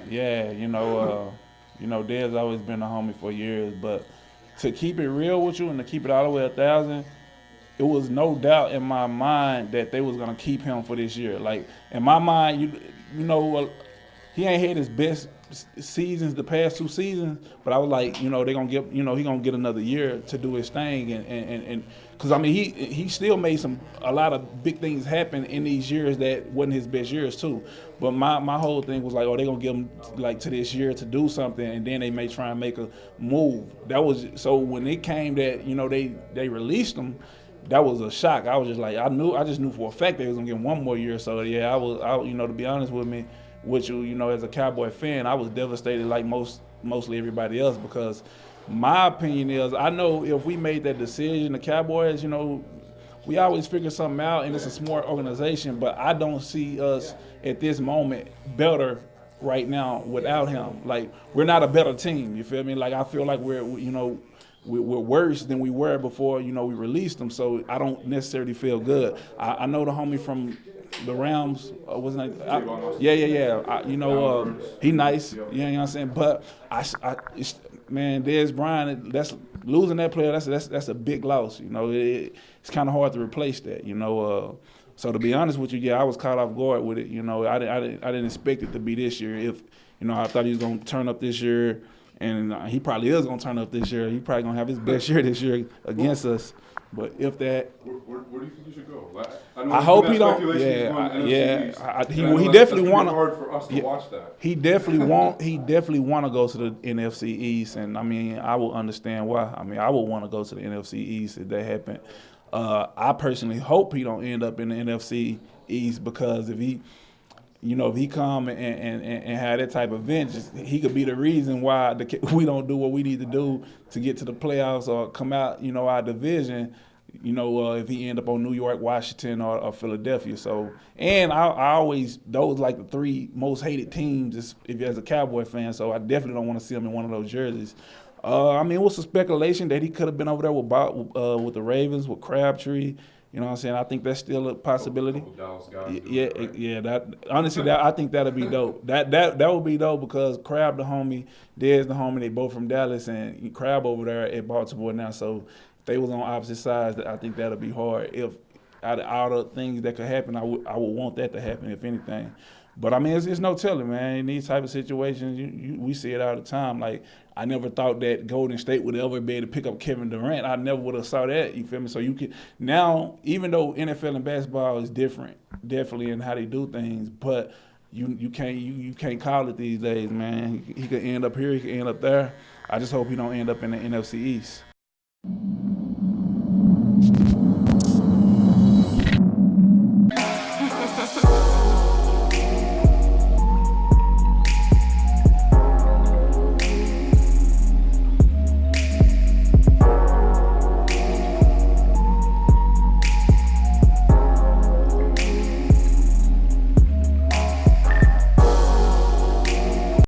Yeah, Dez always been a homie for years, but to keep it real with you and to keep it all the way 1,000, it was no doubt in my mind that they was gonna keep him for this year. Like in my mind, he ain't had his best seasons the past 2 seasons, but I was like, they gonna get, he gonna get another year to do his thing, and because I mean he still made a lot of big things happen in these years that wasn't his best years too. But my whole thing was like, oh, they gonna give him like to this year to do something, and then they may try and make a move. That was so when it came that they released him. That was a shock. I was just like, I just knew for a fact they was gonna get one more year. So yeah, to be honest with you, as a Cowboy fan, I was devastated like mostly everybody else, because my opinion is, I know if we made that decision, the Cowboys, we always figure something out, and it's a smart organization, but I don't see us at this moment better right now without him. Like, we're not a better team, you feel me? Like, I feel like we're worse than we were before, we released them, so I don't necessarily feel good. I know the homie from the Rams, wasn't it? Yeah. He nice, you know what I'm saying? But man, Dez Bryant, that's losing that player. That's a big loss. It's kind of hard to replace that. So to be honest with you, yeah, I was caught off guard with it. I didn't expect it to be this year. If I thought he was gonna turn up this year. And he probably is going to turn up this year. He probably going to have his best year this year against us. But if that, where do you think he should go? I hope he don't. He definitely want to. Hard for us to watch that. He definitely want. He definitely want to go to the NFC East, and I mean, I will understand why. I mean, I would want to go to the NFC East if that happened. I personally hope he don't end up in the NFC East, because if he come and have that type of vengeance, he could be the reason why we don't do what we need to do to get to the playoffs or come out, our division, if he end up on New York, Washington, or Philadelphia. So, and I always, those like the 3 most hated teams if you're as a Cowboy fan, so I definitely don't want to see him in one of those jerseys. I mean, it was some speculation that he could have been over there with the Ravens, with Crabtree. You know what I'm saying? I think that's still a possibility. Dallas guys yeah. I think that'll be dope. That would be dope, because Crab the homie, Dez the homie. They both from Dallas, and Crab over there at Baltimore now. So if they was on opposite sides, I think that'll be hard. If out of all the things that could happen, I would want that to happen, if anything. But I mean, it's no telling, man. In these type of situations, we see it all the time. Like, I never thought that Golden State would ever be able to pick up Kevin Durant. I never would have saw that. You feel me? So you can now, even though NFL and basketball is different, definitely in how they do things, but you can't call it these days, man. He could end up here, he could end up there. I just hope he don't end up in the NFC East.